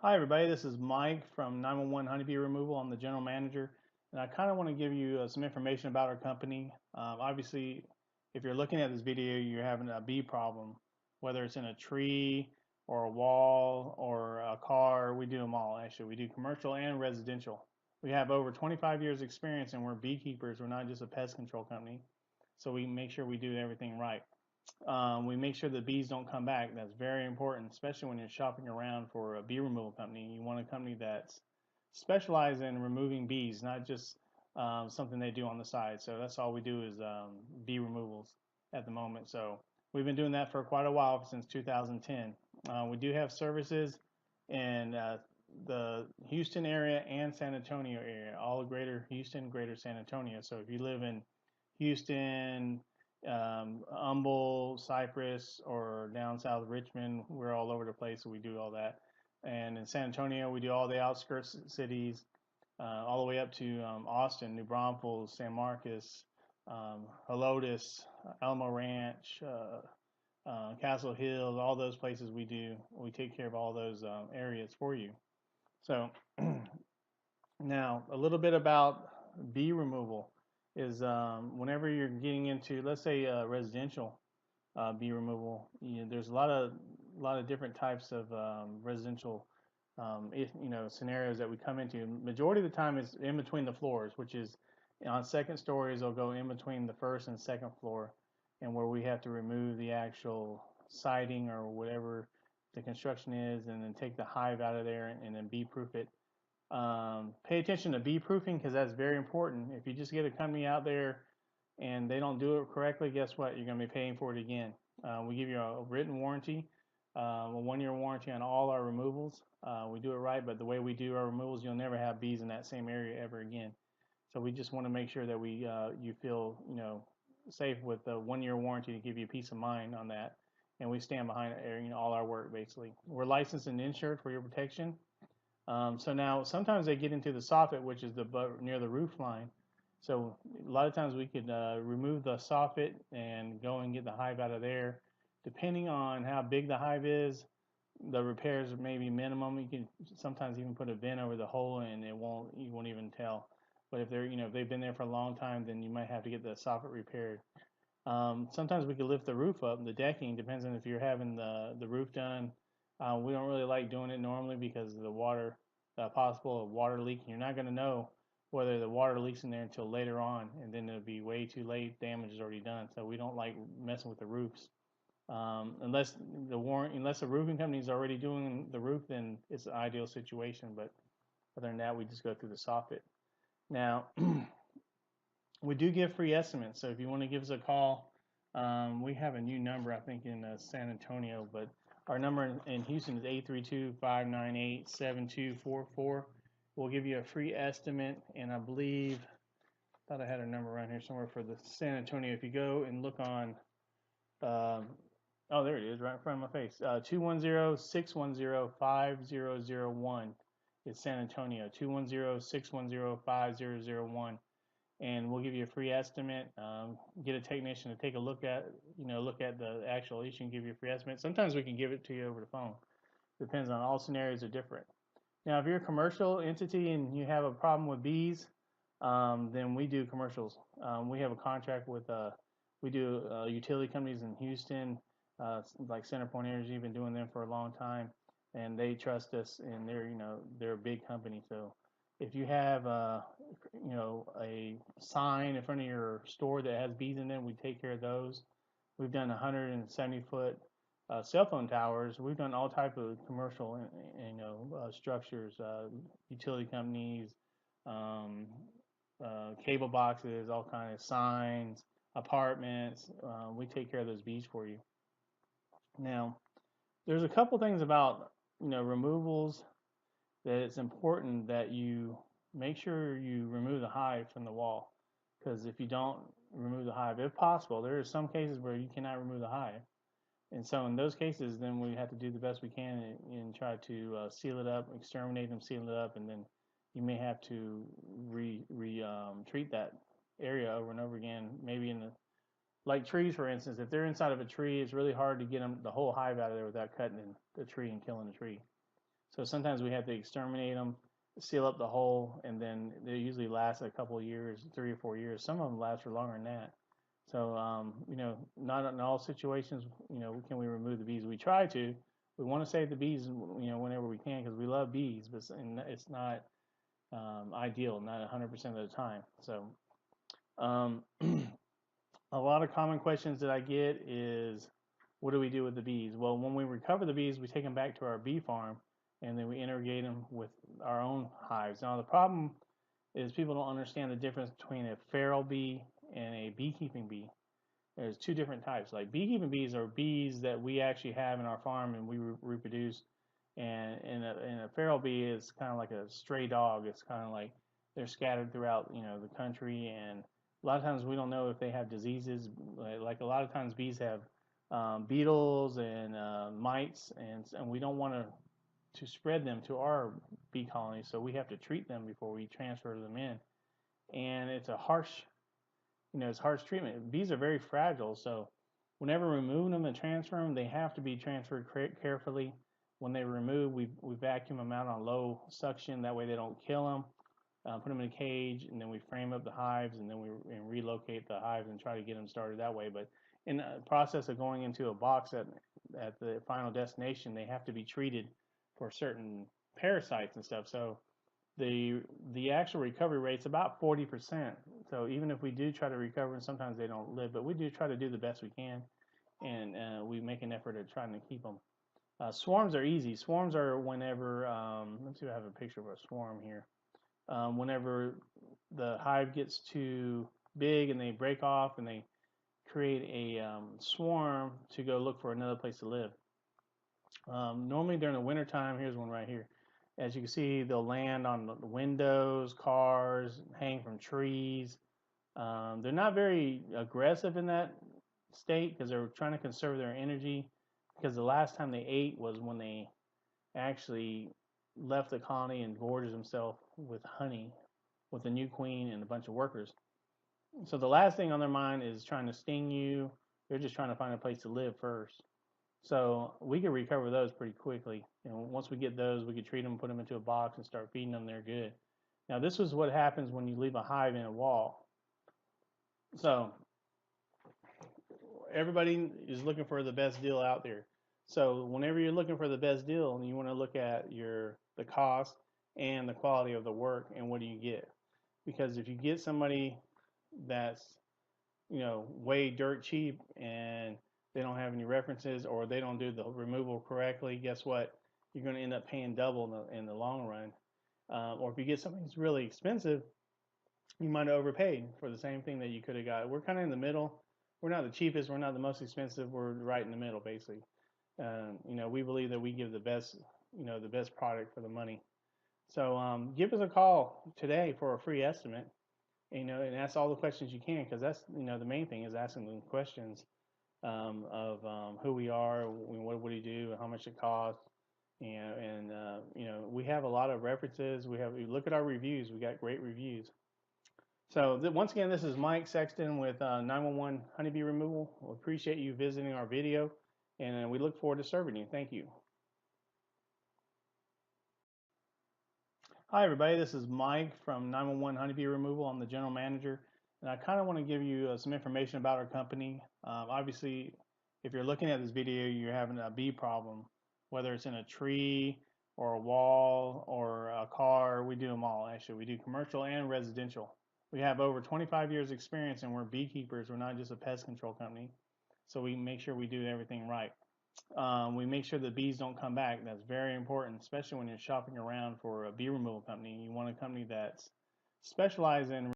Hi, everybody. This is Mike from 911 Honeybee Removal. I'm the general manager, and I kind of want to give you some information about our company. Obviously, if you're looking at this video, you're having a bee problem, whether it's in a tree or a wall or a car. We do them all, actually. We do commercial and residential. We have over 25 years experience, and we're beekeepers. We're not just a pest control company. So we make sure we do everything right. We make sure the bees don't come back. That's very important, especially when you're shopping around for a bee removal company. You want a company that's specialized in removing bees, not just something they do on the side. So that's all we do is bee removals at the moment. So we've been doing that for quite a while, since 2010. We do have services in the Houston area and San Antonio area, all greater Houston, greater San Antonio. So if you live in Houston, Humble, Cypress, or down south Richmond. We're all over the place, so we do all that. And in San Antonio, we do all the outskirts cities, all the way up to Austin, New Braunfels, San Marcos, Helotes, Alamo Ranch, Castle Hills, all those places we do. We take care of all those areas for you. So now a little bit about bee removal is whenever you're getting into, let's say, residential bee removal. There's a lot of different types of residential scenarios that we come into. Majority of the time is in between the floors, which is on second stories. They'll go in between the first and second floor, and where we have to remove the actual siding or whatever the construction is, and then take the hive out of there and then bee proof it. Pay attention to bee proofing, because that's very important. If you just get a company out there and they don't do it correctly, guess what? You're going to be paying for it again. We give you a written warranty, a 1 year warranty on all our removals. We do it right, but the way we do our removals, you'll never have bees in that same area ever again. So we just want to make sure that you feel safe with the 1 year warranty to give you peace of mind on that. And we stand behind all our work basically. We're licensed and insured for your protection. So now sometimes they get into the soffit, which is near the roof line. So a lot of times we could remove the soffit and go and get the hive out of there. Depending on how big the hive is, the repairs may be minimum. You can sometimes even put a vent over the hole and you won't even tell. But if they've been there for a long time, then you might have to get the soffit repaired. Sometimes we could lift the roof up, the decking, depends on if you're having the roof done. We don't really like doing it normally because of the possible water leak. You're not going to know whether the water leaks in there until later on, and then it'll be way too late. Damage is already done. So we don't like messing with the roofs. Unless the roofing company is already doing the roof, then it's an ideal situation. But other than that, we just go through the soffit. Now, we do give free estimates. So if you want to give us a call, we have a new number, I think, in San Antonio, but our number in Houston is 832-598-7244. We'll give you a free estimate, and I thought I had a number around here somewhere for the San Antonio. If you go and look on, oh, there it is, right in front of my face. 210-610-5001. It's San Antonio. 210-610-5001. And we'll give you a free estimate. Get a technician to take a look at the actual issue and give you a free estimate. Sometimes we can give it to you over the phone. Depends on, all scenarios are different. Now, if you're a commercial entity and you have a problem with bees, then we do commercials. We have a contract with we do utility companies in Houston, like CenterPoint Energy. Been doing them for a long time, and they trust us, and they're a big company. So if you have a sign in front of your store that has bees in it, we take care of those. We've done 170-foot cell phone towers. We've done all type of commercial structures, utility companies, um, cable boxes, all kind of signs, apartments. We take care of those bees for you. Now, there's a couple things about removals that it's important that you make sure you remove the hive from the wall, because if you don't remove the hive, if possible, there are some cases where you cannot remove the hive, and so in those cases, then we have to do the best we can and try to seal it up, exterminate them, seal it up, and then you may have to treat that area over and over again. Maybe like trees, for instance, if they're inside of a tree, it's really hard to get the whole hive out of there without cutting the tree and killing the tree. So sometimes we have to exterminate them, seal up the hole, and then they usually last a couple of years, 3 or 4 years. Some of them last for longer than that. So, not in all situations, can we remove the bees? We try to. We want to save the bees, whenever we can, because we love bees, but it's not ideal, not 100% of the time. So, um, a lot of common questions that I get is, what do we do with the bees? Well, when we recover the bees, we take them back to our bee farm, and then we integrate them with our own hives. Now, the problem is people don't understand the difference between a feral bee and a beekeeping bee. There's two different types. Like beekeeping bees are bees that we actually have in our farm and we reproduce. And a feral bee is kind of like a stray dog. It's kind of like they're scattered throughout, the country. And a lot of times we don't know if they have diseases. Like a lot of times bees have beetles and mites, and we don't want to spread them to our bee colony. So we have to treat them before we transfer them in. And it's harsh treatment. Bees are very fragile, so whenever removing them and transferring them, they have to be transferred carefully. When they remove, we vacuum them out on low suction. That way they don't kill them. Put them in a cage, and then we frame up the hives, and then we relocate the hives and try to get them started that way. But in the process of going into a box at the final destination, they have to be treated for certain parasites and stuff. So the actual recovery rate's about 40%. So even if we do try to recover, and sometimes they don't live, but we do try to do the best we can, and we make an effort at trying to keep them. Swarms are easy. Swarms are whenever, let's see if I have a picture of a swarm here. Whenever the hive gets too big and they break off and they create a swarm to go look for another place to live. Normally during the wintertime, here's one right here. As you can see, they'll land on the windows, cars, hang from trees. They're not very aggressive in that state because they're trying to conserve their energy. Because the last time they ate was when they actually left the colony and gorged themselves with honey with the new queen and a bunch of workers. So the last thing on their mind is trying to sting you. They're just trying to find a place to live first. So we can recover those pretty quickly. Once we get those, we can treat them, put them into a box, and start feeding them. They're good. Now, this is what happens when you leave a hive in a wall. So everybody is looking for the best deal out there. So whenever you're looking for the best deal, you want to look at the cost and the quality of the work, and what do you get? Because if you get somebody that's way dirt cheap and they don't have any references, or they don't do the removal correctly, guess what? You're going to end up paying double in the long run. Or if you get something that's really expensive, you might have overpaid for the same thing that you could have got. We're kind of in the middle. We're not the cheapest. We're not the most expensive. We're right in the middle, basically. We believe that we give the best product for the money. So give us a call today for a free estimate. And ask all the questions you can, because that's the main thing is asking them questions of who we are, what do we do, how much it costs, and we have a lot of references. We look at our reviews. We got great reviews. So once again, this is Mike Sexton with 911 Honeybee Removal. We appreciate you visiting our video, and we look forward to serving you. Thank you. Hi everybody, this is Mike from 911 Honeybee Removal. I'm the general manager, and I kind of want to give you some information about our company. Obviously, if you're looking at this video, you're having a bee problem, whether it's in a tree or a wall or a car. We do them all, actually. We do commercial and residential. We have over 25 years experience, and we're beekeepers. We're not just a pest control company. So we make sure we do everything right. We make sure the bees don't come back. That's very important, especially when you're shopping around for a bee removal company. You want a company that's specialized in